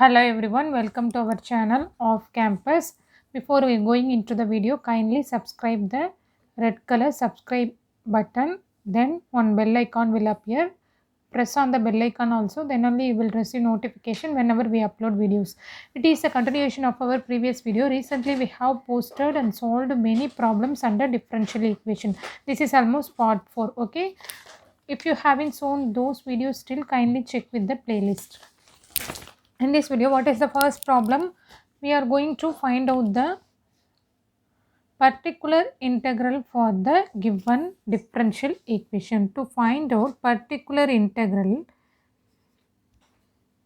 Hello everyone, welcome to our channel Off Campus. Before we going into the video, kindly subscribe the red color subscribe button. Then one bell icon will appear. Press on the bell icon also, then only you will receive notification whenever we upload videos. It is a continuation of our previous video. Recently we have posted and solved many problems under differential equation. This is almost part 4. Okay, if you haven't seen those videos still, kindly check with the playlist. In this video, what is the first problem? We are going to find out the particular integral for the given differential equation. To find out particular integral,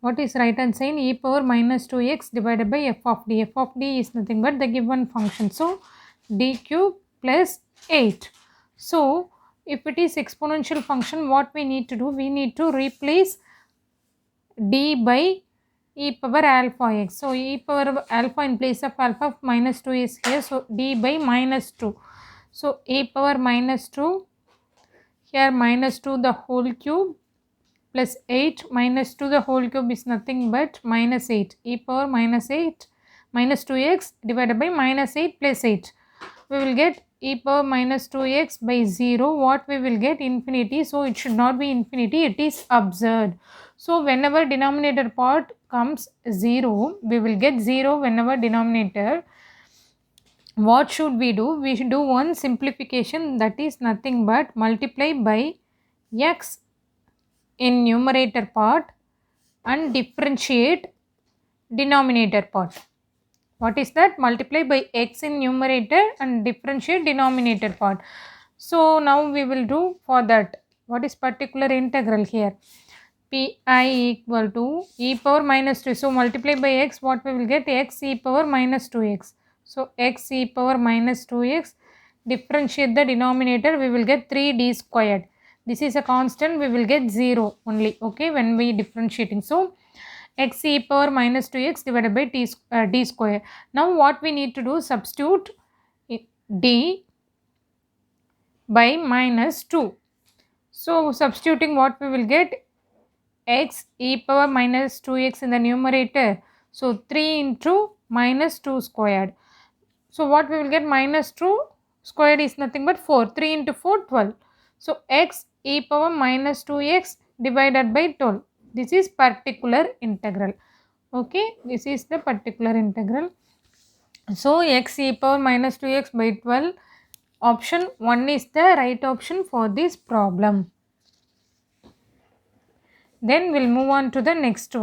what is right hand side? E power minus 2x divided by f of d. F of d is nothing but the given function. So, d cube plus 8. So, if it is exponential function, what we need to do? We need to replace d by e power alpha x. So, e power alpha in place of alpha minus 2 is here. So, d by minus 2. So, e power minus 2 here minus 2 the whole cube plus 8 minus 2 the whole cube is nothing but minus 8. E power minus 8 minus 2x divided by minus 8 plus 8. We will get e power minus 2x by 0. What we will get? Infinity. So, it should not be infinity. It is absurd. So, whenever denominator part comes 0, we will get 0 whenever denominator. What should we do? We should do one simplification, that is nothing but multiply by x in numerator part and differentiate denominator part. What is that? Multiply by x in numerator and differentiate denominator part. So, now we will do for that. What is particular integral here? Pi equal to e power minus 2. So, multiply by x, what we will get? X e power minus 2x. So, x e power minus 2x, differentiate the denominator, we will get 3d squared. This is a constant, we will get 0 only, okay, when we differentiating. So, x e power minus 2x divided by d square. Now, what we need to do? Substitute d by minus 2. So, substituting, what we will get? X e power minus 2x in the numerator. So, 3 into minus 2 squared. So, what we will get? Minus 2 squared is nothing but 4. 3 into 4, 12. So, x e power minus 2x divided by 12. This is particular integral. Okay, this is the particular integral. So, x e power minus 2x by 12. Option 1 is the right option for this problem. Then we'll move on to the next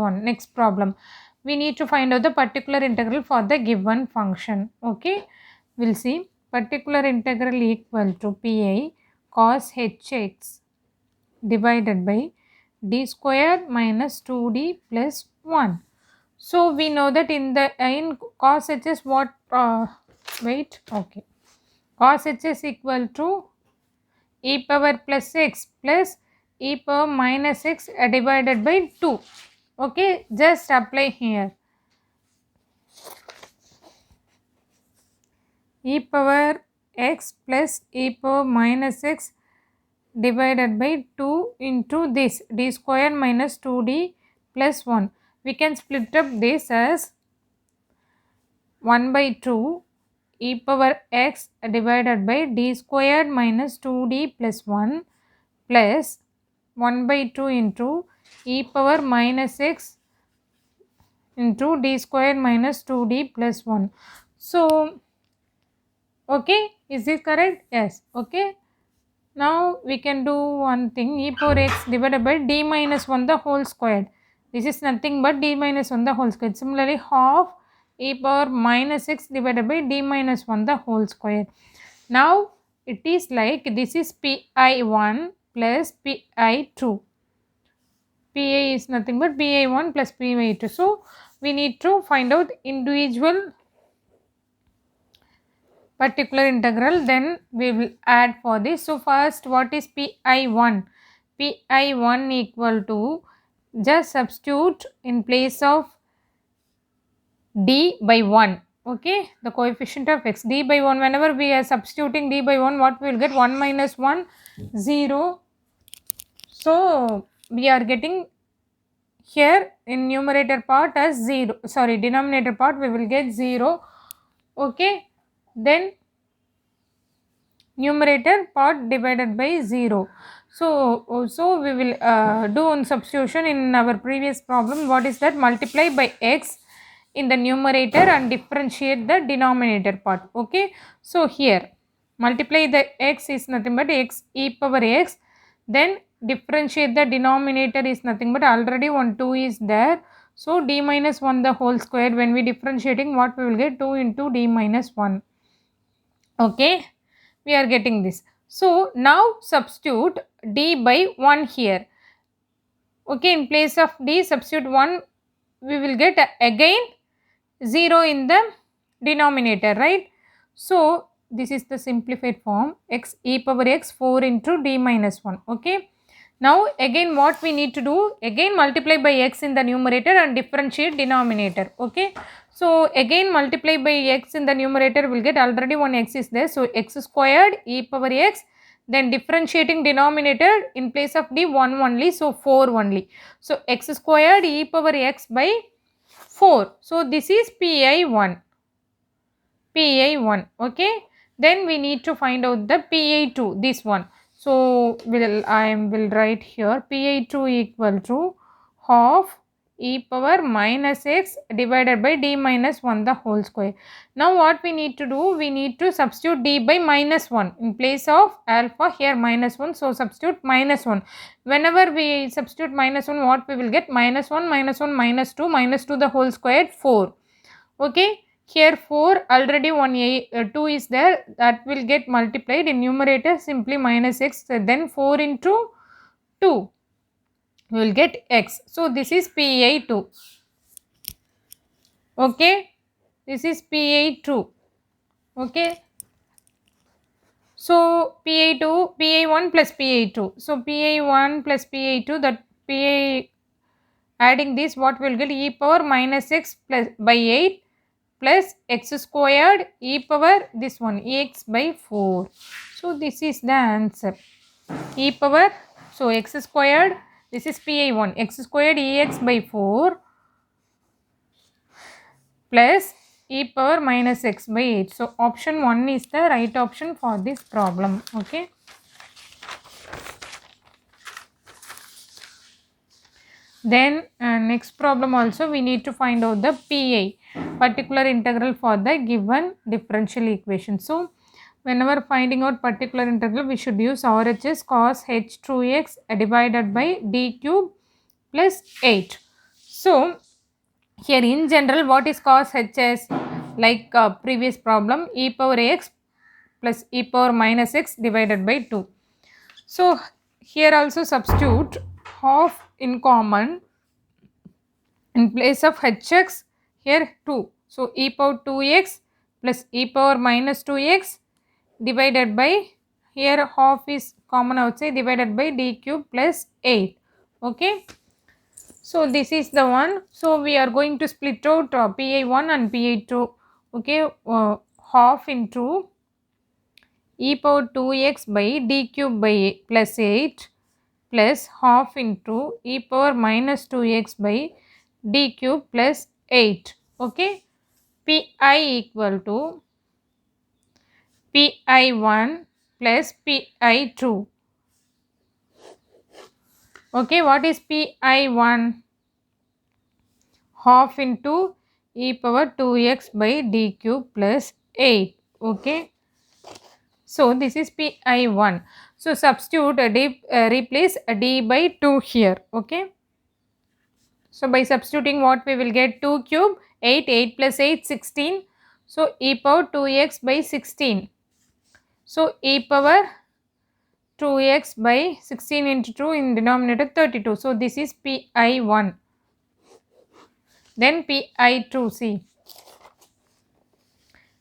problem. We need to find out the particular integral for the given function. Okay, we'll see. Particular integral equal to pi cos hx divided by d squared minus 2d plus 1. So, we know that in cos hs what, okay, cos hs equal to e power plus x plus e power minus x divided by 2. Okay, just apply here. E power x plus e power minus x divided by 2 into this d square minus 2d plus 1. We can split up this as 1 by 2 e power x divided by d squared minus 2d plus 1 plus 1 by 2 into e power minus x into d squared minus 2d plus 1. So, okay, is it correct? Yes, okay. Now, we can do one thing, e power x divided by d minus 1 the whole squared. This is nothing but d minus 1 the whole squared. Similarly, half e power minus x divided by d minus 1 the whole square. Now, it is like this is pi1 plus pi2. pi is nothing but pi1 plus pi2. So, we need to find out individual particular integral, then we will add for this. So, first what is pi1? pi1 equal to, just substitute in place of d by 1. Okay, the coefficient of x, d by 1, whenever we are substituting d by 1, what we will get? 1 minus 1, 0. So, we are getting here in numerator part as 0, sorry, denominator part we will get 0. Okay, then numerator part divided by 0. So we will do one substitution in our previous problem. What is that? Multiply by x in the numerator and differentiate the denominator part. Okay, so here multiply the x is nothing but x e power x, then differentiate the denominator is nothing but already 1 2 is there, so d minus 1 the whole square. When we differentiating, what we will get? 2 into d minus 1. Okay, we are getting this. So now substitute d by 1 here. Okay, in place of d substitute 1, we will get again 0 in the denominator, right? So this is the simplified form, x e power x 4 into d minus 1. Okay, now again what we need to do? Again multiply by x in the numerator and differentiate denominator. Okay, so again multiply by x in the numerator, will get already one x is there, so x squared e power x, then differentiating denominator in place of d 1 only, so 4 only, so x squared e power x by 4. So this is pi1. Okay, then we need to find out the pi2, this one. So I will write here pi2 equal to half e power minus x divided by d minus 1 the whole square. Now what we need to do? We need to substitute d by minus 1 in place of alpha, here minus 1, so substitute minus 1. Whenever we substitute minus 1, what we will get? Minus 1 minus 1 minus 2, minus 2 the whole square 4. Okay, here 4 already 2 is there, that will get multiplied in numerator, simply minus x, then 4 into 2 we will get x. So this is pi2. Okay, this is pi2. Okay, so pi2, pi1 plus pi2, so pi1 plus pi2, that pi, adding this, what will get? E power minus x plus by 8 plus x squared e power this one x by 4. So this is the answer, e power, so x squared, this is pi1, x squared ex by 4 plus e power minus x by 8. So option 1 is the right option for this problem. Okay, then next problem also we need to find out the pi, particular integral for the given differential equation. So whenever finding out particular integral, we should use RHS cos h 2x divided by d cube plus 8. So here in general, what is cos hs? Like previous problem, e power x plus e power minus x divided by 2. So here also substitute half in common, in place of hx, here 2. So e power 2x plus e power minus 2x divided by, here half is common outside, divided by d cube plus 8. Okay, so this is the one. So we are going to split out pi1 and pi2. Okay, half into e power 2x by d cube by plus 8 plus half into e power minus 2x by d cube plus 8. Okay, pi equal to pi1 plus pi2. Okay, what is pi1? Half into e power 2x by d cube plus 8. Okay, so this is pi1. So substitute replace d by 2 here. Okay, so by substituting, what we will get? 2 cube 8, 8 plus 8 16, so e power 2x by 16, so e power 2x by 16 into 2 in denominator 32. So this is pi1. Then pi2, see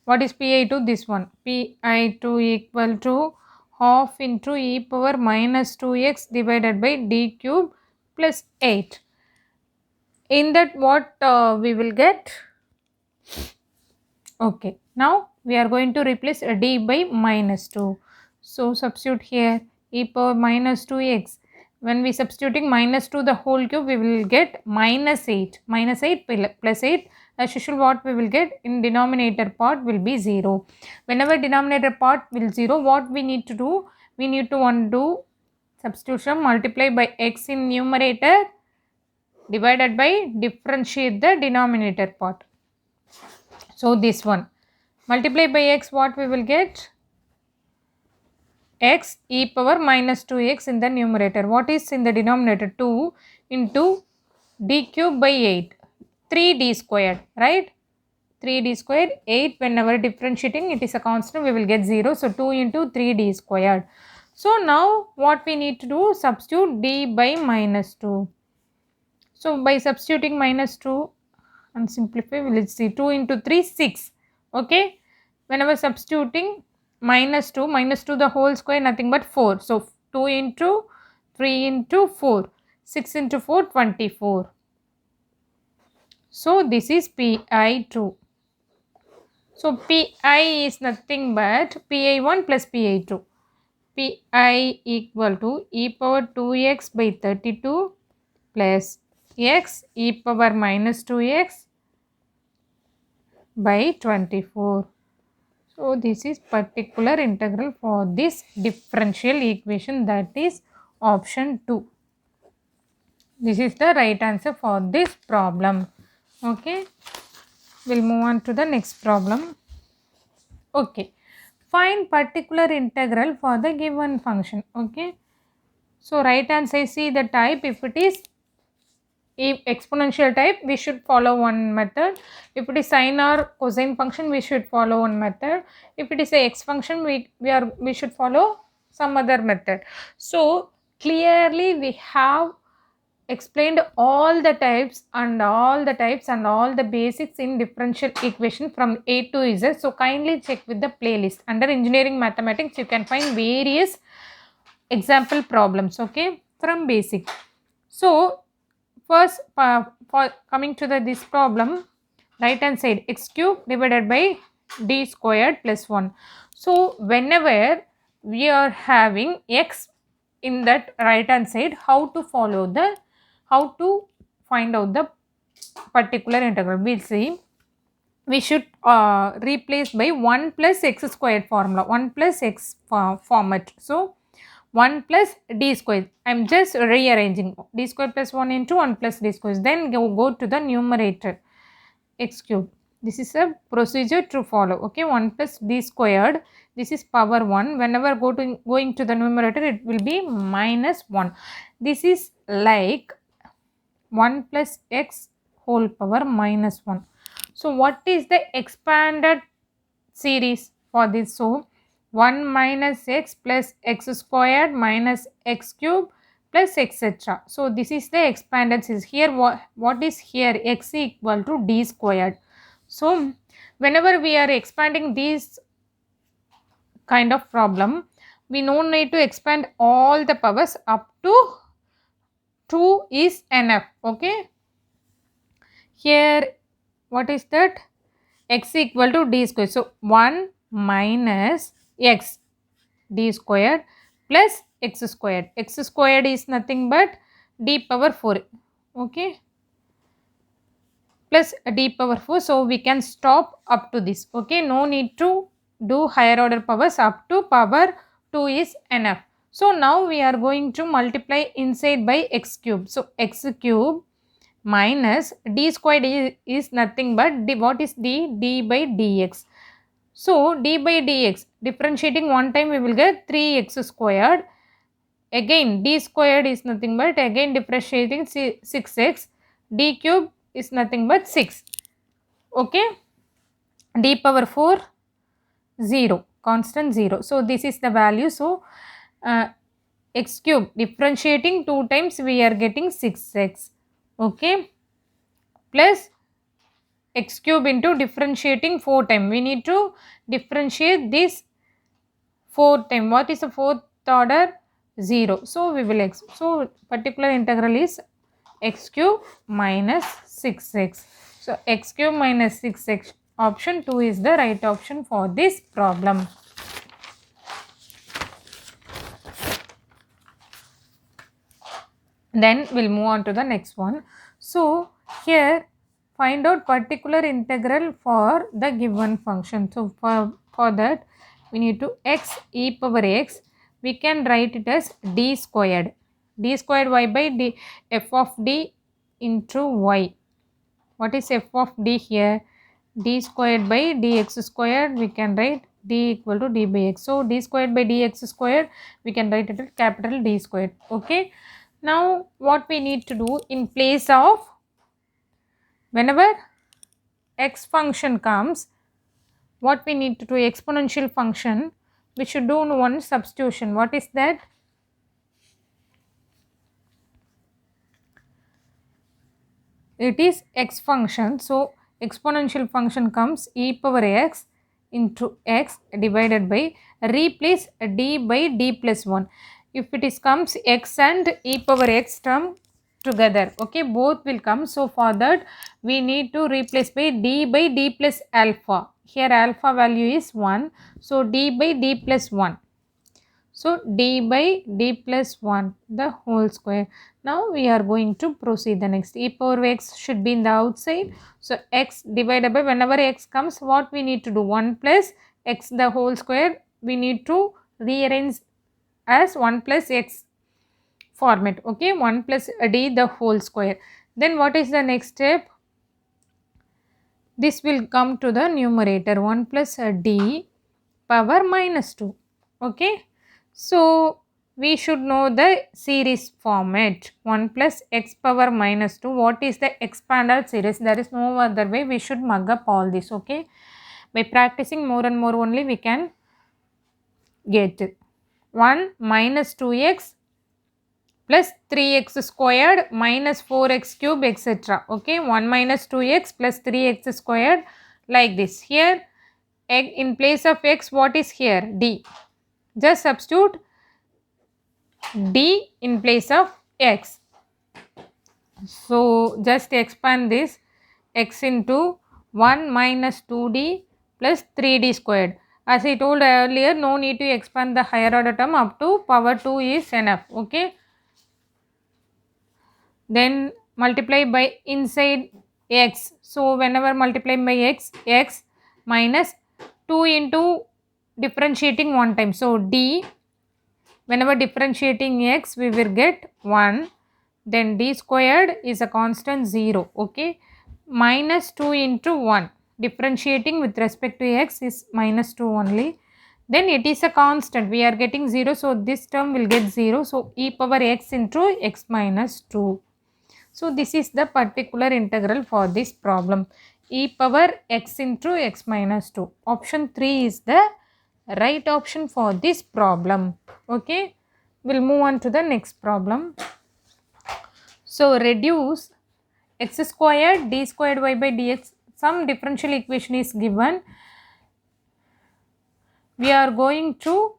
what is pi2? This one, pi2 equal to half into e power minus 2x divided by d cube plus 8. In that, what we will get? Okay, now we are going to replace d by minus 2. So substitute here e power minus 2x when we substituting minus 2 the whole cube, we will get minus 8. Minus 8 plus 8, as usual what we will get in denominator part will be 0. Whenever denominator part will 0, what we need to do? We need to undo substitution, multiply by x in numerator, divided by differentiate the denominator part. So this one, multiply by x, what we will get? X e power minus 2x in the numerator. What is in the denominator? 2 into d cube by 8. 3d squared, right? 3d squared, 8. Whenever differentiating, it is a constant, we will get 0. So 2 into 3d squared. So now what we need to do? Substitute d by minus 2. So by substituting minus 2 and simplify, we will see 2 into 3, 6. Okay. Whenever substituting minus 2 the whole square, nothing but 4. So 2 into 3 into 4. 6 into 4, 24. So this is Pi2. So Pi is nothing but Pi1 plus Pi2. Pi equal to e power 2x by 32 plus x e power minus 2x by 24. So this is particular integral for this differential equation, that is option 2. This is the right answer for this problem. Okay. We'll move on to the next problem. Okay. Find particular integral for the given function. Okay. So right hand side, see the type. If it is exponential type, we should follow one method. If it is sine or cosine function, we should follow one method. If it is a x function, we should follow some other method. So clearly we have explained all the types and all the basics in differential equation from A to Z. So kindly check with the playlist. Under engineering mathematics, you can find various example problems, okay, from basic. So first, for coming to this problem, right hand side, x cube divided by d squared plus 1. So whenever we are having x in that right hand side, how to find out the particular integral? We'll see. We should replace by 1 plus x squared formula, 1 plus x format. So 1 plus d squared. I am just rearranging d squared plus 1 into 1 plus d squared. Then go to the numerator, x cube. This is a procedure to follow. Okay, 1 plus d squared. This is power 1. Whenever going to the numerator, it will be minus 1. This is like 1 plus x whole power minus 1. So what is the expanded series for this? So 1 minus x plus x squared minus x cube plus etc. So this is the expanded series. Here what is here? X equal to d squared. So whenever we are expanding this kind of problem, we no need to expand all the powers up to 2 is enough. Okay. Here what is that? X equal to d squared. So 1 minus x d squared plus x squared. X squared is nothing but d power 4. Okay. Plus d power 4. So we can stop up to this. Okay. No need to do higher order powers, up to power 2 is enough. So now we are going to multiply inside by x cube. So x cube minus d squared is nothing but what is d by dx. So d by dx, differentiating one time we will get 3x squared. Again d squared is nothing but again differentiating 6x. D cube is nothing but 6. Okay. D power 4, 0, constant 0. So this is the value. So x cube differentiating 2 times we are getting 6x. Okay, plus x cube into differentiating 4 times. We need to differentiate this 4 times. What is the fourth order? 0. So we will so particular integral is x cube minus 6x. So x cube minus 6x, option 2 is the right option for this problem. Then we'll move on to the next one. So here find out particular integral for the given function. So for that we need to x e power x, we can write it as d squared. D squared y by d, f of d into y. What is f of d here? D squared by dx squared, we can write d equal to d by x. So d squared by dx squared, we can write it as capital D squared. Okay. Now what we need to do, in place of, whenever x function comes, what we need to do, exponential function, we should do one substitution. What is that? It is x function. So exponential function comes e power x into x divided by, replace d by d plus 1. If it is comes x and e power x term together, okay, both will come. So for that we need to replace by d plus alpha. Here alpha value is 1, so d by d plus 1. So d by d plus 1 the whole square. Now we are going to proceed the next. E power x should be in the outside. So x divided by, whenever x comes, what we need to do, 1 plus x the whole square, we need to rearrange as 1 plus x format. Okay, 1 plus d the whole square. Then what is the next step? This will come to the numerator, 1 plus d power minus 2. Okay. So we should know the series format, 1 plus x power minus 2. What is the expanded series? There is no other way. We should mug up all this. Okay. By practicing more and more only we can get it. 1 minus 2x plus 3x squared minus 4x cube, etc. Okay. 1 minus 2x plus 3x squared, like this. Here in place of x, what is here? D. Just substitute d in place of x. So just expand this, x into 1 minus 2d plus 3d squared. As I told earlier, no need to expand the higher order term, up to power 2 is enough. Okay. Then multiply by inside x. So whenever multiply by x, x minus 2 into differentiating one time. So d, whenever differentiating x, we will get 1. Then d squared is a constant 0. Okay. Minus 2 into 1. Differentiating with respect to x is minus 2 only. Then it is a constant. We are getting 0. So this term will get 0. So e power x into x minus 2. So this is the particular integral for this problem. E power x into x minus 2. Option 3 is the right option for this problem. Okay. We'll move on to the next problem. So reduce x squared d squared y by dx. Some differential equation is given. We are going to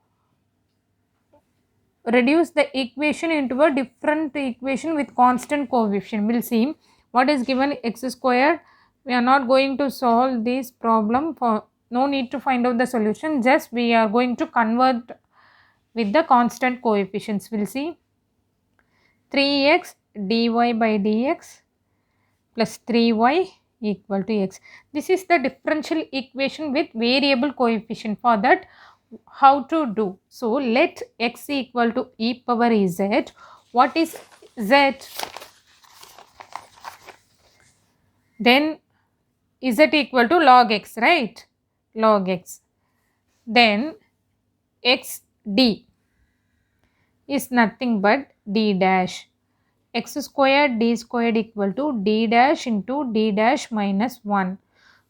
reduce the equation into a different equation with constant coefficient. We'll see what is given, x squared. We are not going to solve this problem, for no need to find out the solution, just we are going to convert with the constant coefficients. We'll see 3x dy by dx plus 3y equal to x. This is the differential equation with variable coefficient. For that, how to do? So let x equal to e power z. What is z? Then z equal to log x, right? Log x. Then x d is nothing but d dash. X squared d squared equal to d dash into d dash minus 1.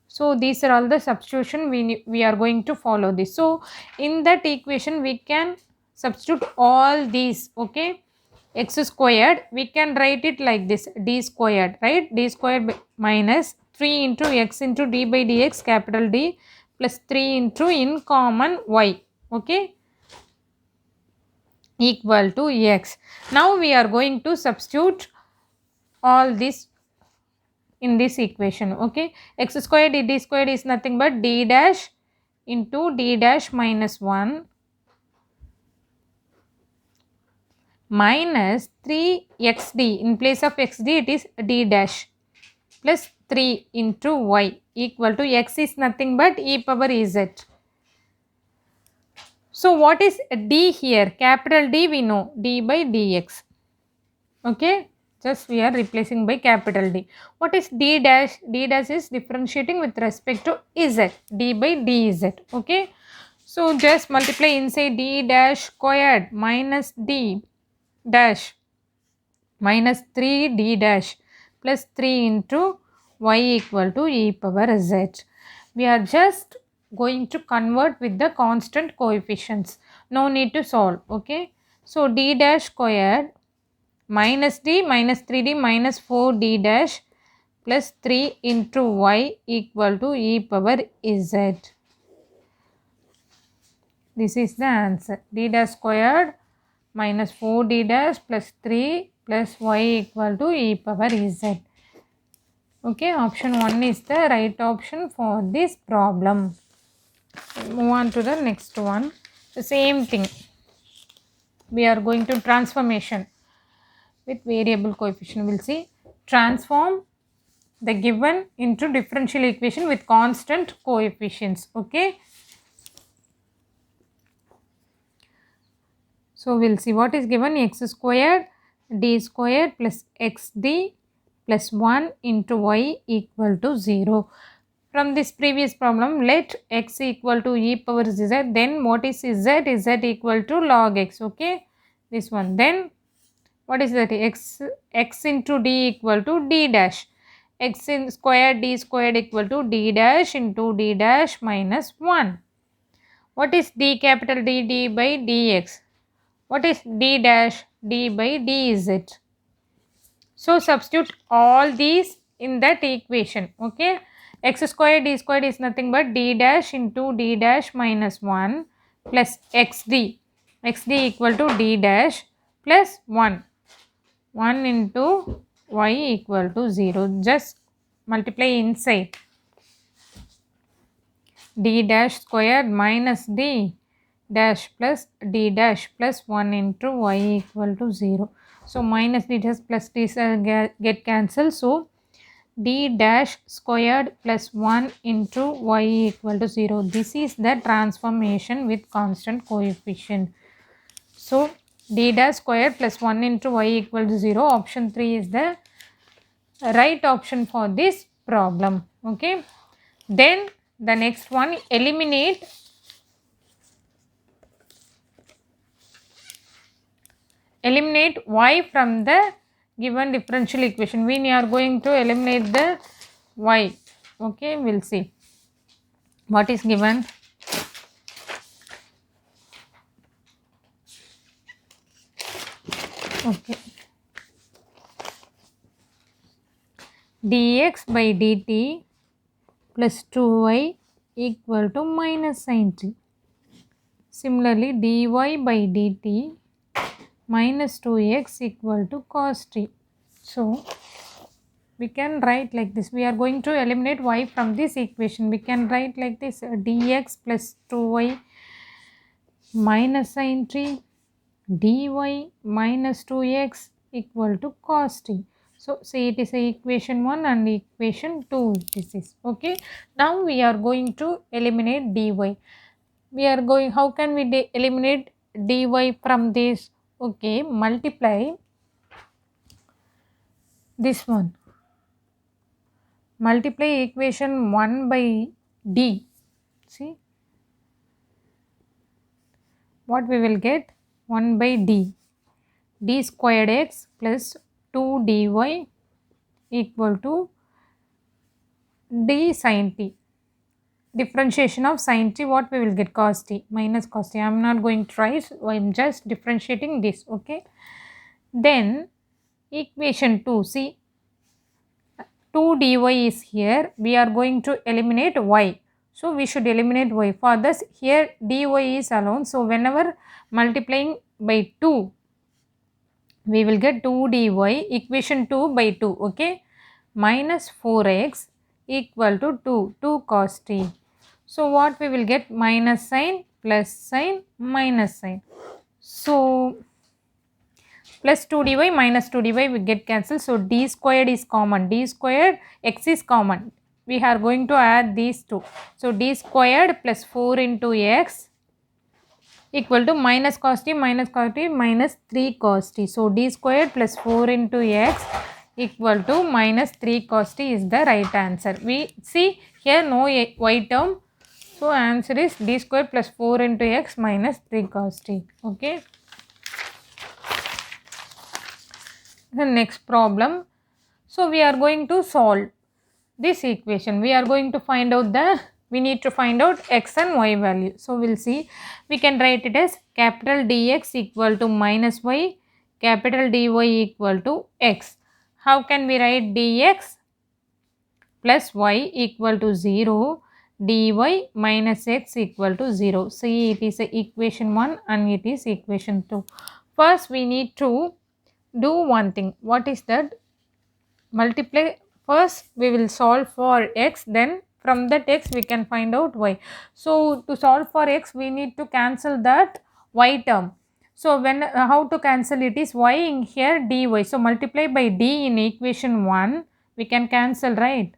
So these are all the substitution we are going to follow this. So in that equation we can substitute all these. Okay. X squared, we can write it like this, d squared, right? D squared minus 3 into x into d by dx, capital D, plus 3 into in common y. Okay. Equal to x. Now we are going to substitute all this in this equation. Okay. X squared d squared is nothing but d dash into d dash minus 1 minus 3xd. In place of xd, it is d dash plus 3 into y equal to x is nothing but e power z. So what is d here? Capital D we know, d by dx. Okay, just we are replacing by capital D. What is d dash? D dash is differentiating with respect to z, d by dz. Okay, so just multiply inside d dash squared minus d dash minus 3d dash plus 3 into y equal to e power z. We are just going to convert with the constant coefficients. No need to solve. Okay, so d dash squared minus d minus 3d minus 4d dash plus 3 into y equal to e power z. This is the answer. D dash squared minus 4d dash plus 3 plus y equal to e power z. Okay, option 1 is the right option for this problem. Move on to the next one. The same thing. We are going to transformation with variable coefficient. We will see transform the given into differential equation with constant coefficients. Okay. So we will see what is given: x squared d squared plus xd plus 1 into y equal to 0. From this previous problem, let x equal to e power z, then what is z? Z equal to log x. Okay, this one. Then what is that? X into d equal to d dash. X in squared d squared equal to d dash into d dash minus 1. What is d capital D? D by dx. What is d dash? D by dz. So substitute all these in that equation. Okay, x squared d squared is nothing but d dash into d dash minus 1 plus xd. Xd equal to d dash plus 1. 1 into y equal to 0. Just multiply inside. D dash squared minus d dash plus d dash plus 1 into y equal to 0. So minus d dash plus d get cancelled. So d dash squared plus 1 into y equal to 0. This is the transformation with constant coefficient. So d dash squared plus 1 into y equal to 0. Option 3 is the right option for this problem. Okay. Then the next one, eliminate y from the given differential equation. We are going to eliminate the y. Okay, we'll see what is given. Okay, dx by dt plus 2y equal to minus sin t. Similarly, dy by dt minus 2x equal to cos t. So we can write like this. We are going to eliminate y from this equation. We can write like this: dx plus 2y minus sin t, dy minus 2x equal to cos t. So say it is a equation 1 and equation 2. This is okay. Now we are going to eliminate dy. We are going, how can we eliminate dy from this? Okay, multiply this one. Multiply equation 1 by d. See what we will get? 1 by d. D squared x plus 2 dy equal to d sin t. Differentiation of sin t, what we will get? Cos t minus cos t. I am not going to try, so I am just differentiating this. Okay. Then equation 2, see 2 dy is here. We are going to eliminate y. So we should eliminate y. For this, here dy is alone. So whenever multiplying by 2, we will get 2 dy equation 2 by 2. Okay. Minus 4x equal to 2 cos t. So what we will get? Minus sign plus sign minus sign. So plus 2 dy minus 2 dy we get cancelled. So d squared is common, d squared x is common. We are going to add these two. So d squared plus 4 into x equal to minus cos t minus 3 cos t. So d squared plus 4 into x equal to minus 3 cos t is the right answer. We see here no y term. So answer is d squared plus 4 into x minus 3 cos t. Okay. The next problem. So we are going to solve this equation. We are going to find out we need to find out x and y value. So we'll see. We can write it as capital dx equal to minus y, capital dy equal to x. How can we write dx plus y equal to 0, dy minus x equal to 0. See, it is equation 1 and it is equation 2. First we need to do one thing. What is that? Multiply. First we will solve for x, then from that x we can find out y. So to solve for x we need to cancel that y term. So when how to cancel it is y in here dy. So multiply by d in equation 1 we can cancel, right?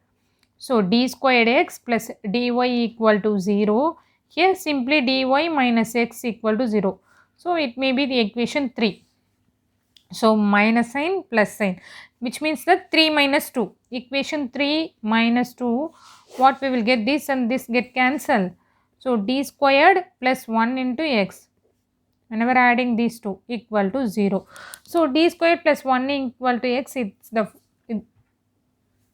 So d squared x plus dy equal to 0. Here simply dy minus x equal to 0. So it may be the equation 3. So minus sign plus sign, which means that 3 minus 2. Equation 3 minus 2, what we will get, this and this get cancelled. So d squared plus 1 into x, whenever adding these two, equal to 0. So d squared plus 1 equal to x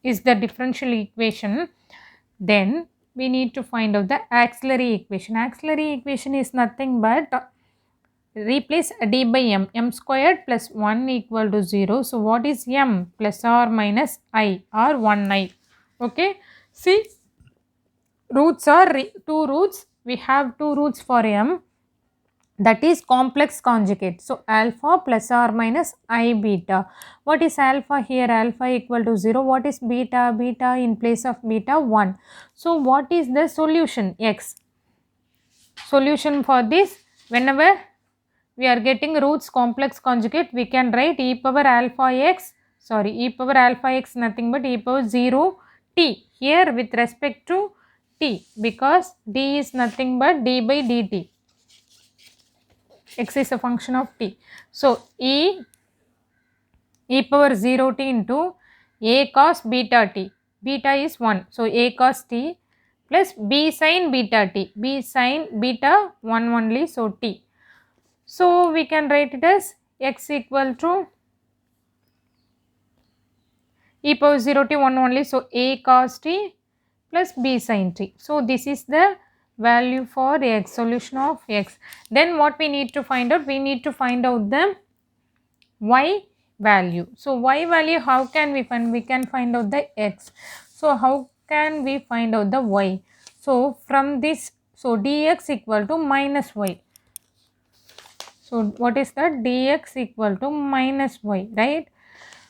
is the differential equation. Then we need to find out the auxiliary equation. Auxiliary equation is nothing but replace d by m squared plus 1 equal to 0. So what is m? Plus or minus I or 1i. Okay. See, roots are 2 roots. We have 2 roots for m, that is complex conjugate. So alpha plus or minus I beta. What is alpha here? Alpha equal to 0. What is beta? Beta in place of beta 1. So what is the solution? X. Solution for this, whenever we are getting roots complex conjugate, we can write e power alpha x, e power alpha x nothing but e power 0 t here with respect to t, because d is nothing but d by dt. X is a function of t. So e power 0 t into a cos beta t. Beta is 1. So a cos t plus b sin beta t. B sin beta 1 only, so t. So we can write it as x equal to e power 0 t 1 only. So a cos t plus b sin t. So this is the value for x, solution of x. Then what we need to find out? We need to find out the y value. So y value, how can we find? We can find out the x. So how can we find out the y? So from this, so dx equal to minus y. So what is that? Dx equal to minus y, right?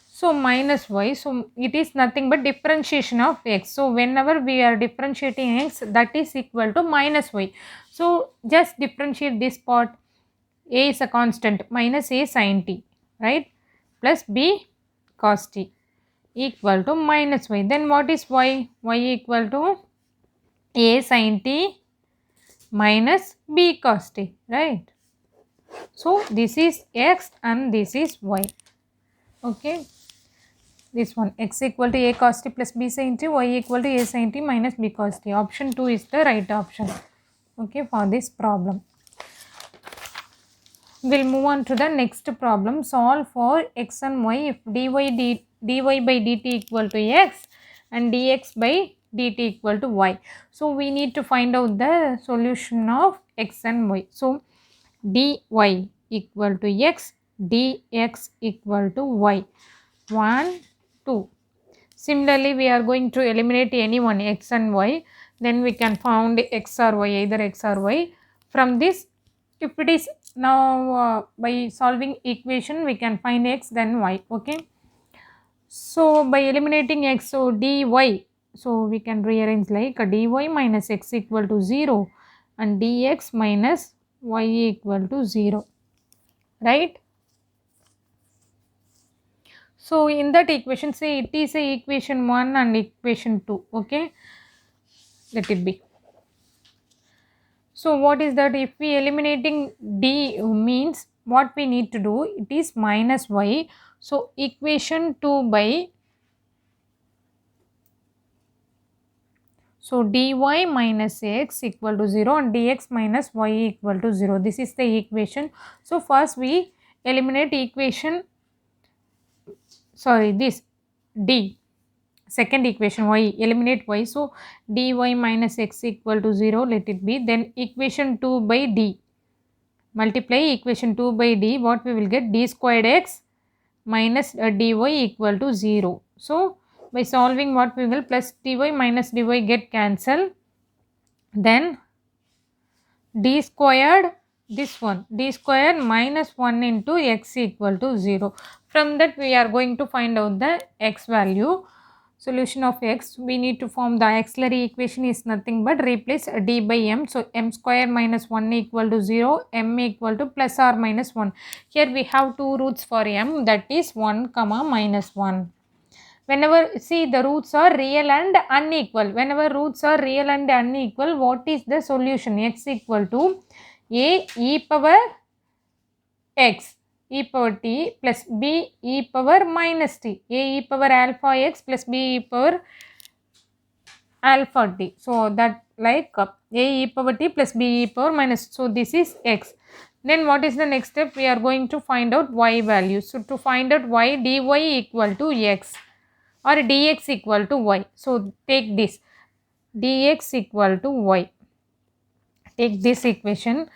So minus y, so it is nothing but differentiation of x. So whenever we are differentiating x, that is equal to minus y. So just differentiate this part. A is a constant, minus a sin t, right? Plus b cos t equal to minus y. Then what is y? Y equal to a sin t minus b cos t, right? So this is x and this is y. Okay. This one, x equal to a cos t plus b sin t, y equal to a sin t minus b cos t. Option 2 is the right option. Okay, for this problem. We'll move on to the next problem. Solve for x and y if dy by dt equal to x and dx by dt equal to y. So we need to find out the solution of x and y. So dy equal to x, dx equal to y. 1, 2. Similarly, we are going to eliminate any one x and y. Then we can find x or y, either x or y. From this, if it is now by solving equation, we can find x then y. Okay. So by eliminating x, so dy, so we can rearrange like a dy minus x equal to 0 and dx minus y equal to 0, right? So in that equation, say it is a equation 1 and equation 2. Okay, let it be. So what is that? If we eliminating d means what we need to do, it is minus y. So equation 2 by, so dy minus x equal to 0 and dx minus y equal to 0. This is the equation. So first we eliminate equation, sorry, this d, second equation y, eliminate y. So dy minus x equal to 0, let it be. Then equation 2 by d, multiply equation 2 by d, what we will get? D squared x minus dy equal to 0. So by solving, what we will, plus dy minus dy get cancelled, then d squared, this one, d squared minus 1 into x equal to 0. From that we are going to find out the x value. Solution of x, we need to form the auxiliary equation is nothing but replace d by m. So m square minus 1 equal to 0, m equal to plus or minus 1. Here we have two roots for m, that is 1 comma minus 1. Whenever, see, the roots are real and unequal. Whenever roots are real and unequal, what is the solution? X equal to a e power x e power t plus b e power minus t, a e power alpha x plus b e power alpha t. So that like a e power t plus b e power minus. So this is x. Then what is the next step? We are going to find out y value. So to find out y, dy equal to x or dx equal to y. So take this, dx equal to y. Take this equation,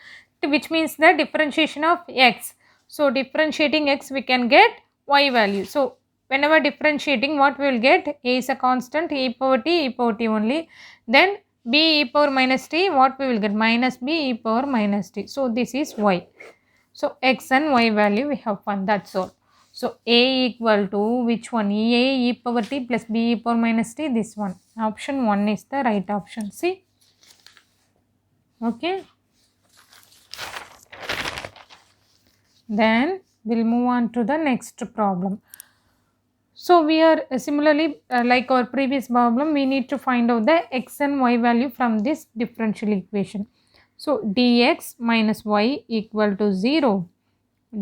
which means the differentiation of x. So differentiating x, we can get y value. So whenever differentiating, what we will get? A is a constant, e power t only. Then b e power minus t, what we will get? Minus b e power minus t. So this is y. So x and y value we have found, that's all. So a equal to which one? A e power t plus b e power minus t, this one. Option 1 is the right option. See? Okay. Then we'll move on to the next problem. So we are similarly like our previous problem, we need to find out the x and y value from this differential equation. So dx minus y equal to 0,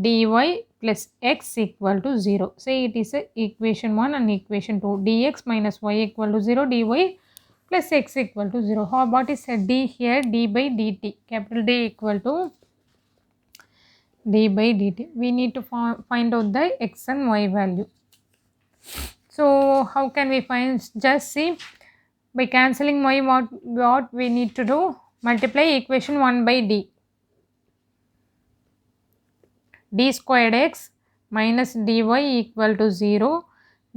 dy plus x equal to 0. Say it is a equation 1 and equation 2. Dx minus y equal to 0, dy plus x equal to 0. What is a d here? D by dt. Capital D equal to d by dt. We need to find out the x and y value. So how can we find? Just see, by cancelling y, what we need to do? Multiply equation 1 by d. D squared x minus dy equal to 0,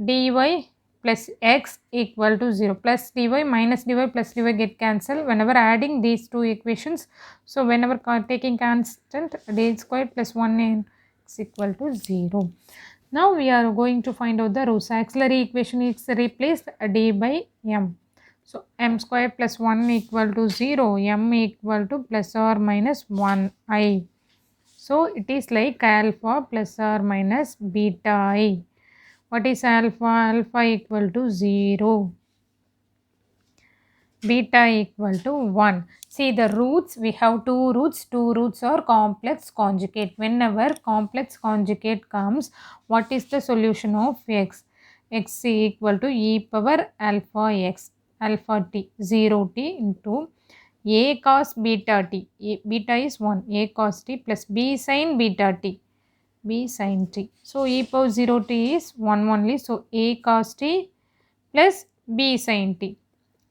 dy plus x equal to 0, plus dy minus dy plus dy get cancelled whenever adding these two equations. So whenever taking constant, d squared plus 1 x equal to 0. Now we are going to find out the roots. Auxiliary equation is replaced d by m. So m square plus 1 equal to 0, m equal to plus or minus 1i. So it is like alpha plus or minus beta I. What is alpha? Alpha equal to 0. Beta equal to 1. See the roots, we have two roots. Two roots are complex conjugate. Whenever complex conjugate comes, what is the solution of x? X equal to e power alpha x, alpha t, 0t into a cos beta t. Beta is 1. A cos t plus b sin beta t. B sin t. So e power 0t is 1 only. So a cos t plus b sin t.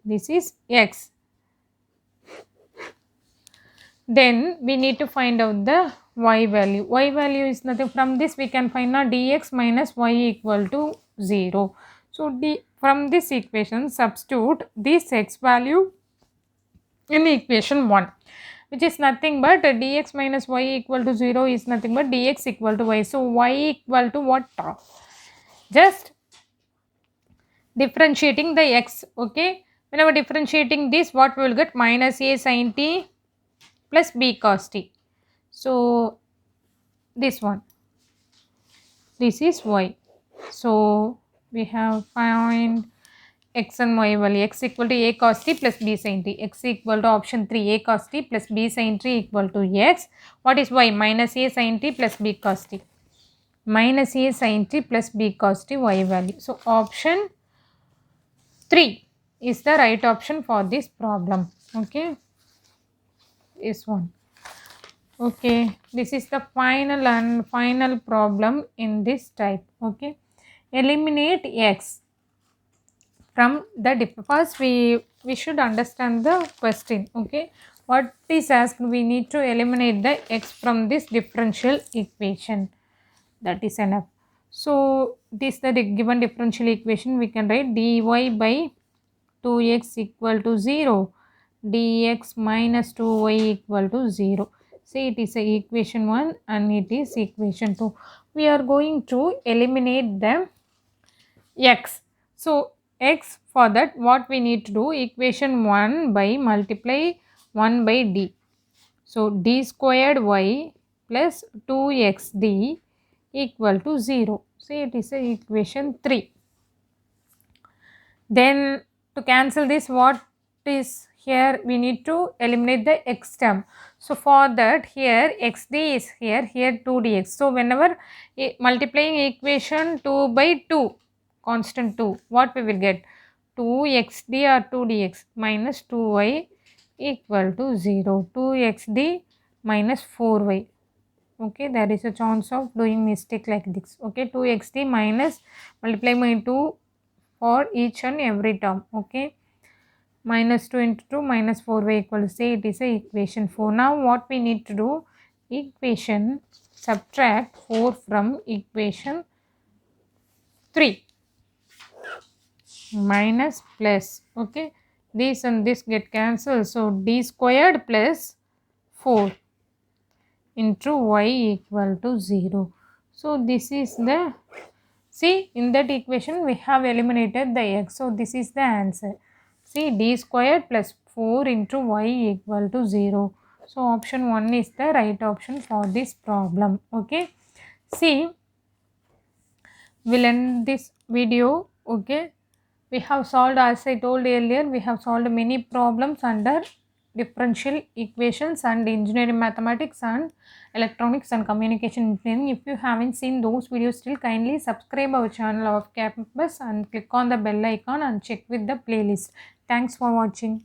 This is x. Then we need to find out the y value. Y value is nothing. From this we can find out dx minus y equal to 0. So from this equation substitute this x value in equation 1, which is nothing but dx minus y equal to 0 is nothing but dx equal to y. So y equal to what? Just differentiating the x. Okay, whenever differentiating this, what we will get? Minus a sin t plus b cos t. So this one, this is y. So we have find x and y value. X equal to a cos t plus b sin t. X equal to option 3 a cos t plus b sin t equal to x. What is y? Minus a sin t plus b cos t. Minus a sin t plus b cos t y value. So option 3 is the right option for this problem. Okay, this one. Okay, this is the final problem in this type. Okay, eliminate x from the first we should understand the question. Okay, what is asked? We need to eliminate the x from this differential equation. That is enough. So this the given differential equation. We can write dy by 2x equal to 0, dx minus 2y equal to 0. See, it is a equation 1 and it is equation 2. We are going to eliminate the x. So x, for that what we need to do, equation 1 by multiply 1 by d. So d squared y plus 2xd equal to 0. See, it is a equation 3. Then to cancel this, what is here, we need to eliminate the x term. So for that, here xd is here 2dx. So whenever multiplying equation 2 by 2, constant 2, what we will get? 2xd or 2dx minus 2y equal to 0. 2xd minus 4y. Okay, there is a chance of doing mistake like this. Okay, 2xd minus multiply by 2 for each and every term. Okay, minus 2 into 2 minus 4y equal to, say, it is a equation 4. Now what we need to do, equation subtract 4 from equation 3 minus plus. Okay, this and this get cancelled. So d squared plus 4 into y equal to 0. So this is the, see, in that equation we have eliminated the x. So this is the answer. See, d squared plus 4 into y equal to 0. So option 1 is the right option for this problem. Okay. See, we'll end this video. Okay. We have solved, as I told earlier, we have solved many problems under differential equations and engineering mathematics and electronics and communication engineering. If you haven't seen those videos still, kindly subscribe our channel of Campus and click on the bell icon and check with the playlist. Thanks for watching.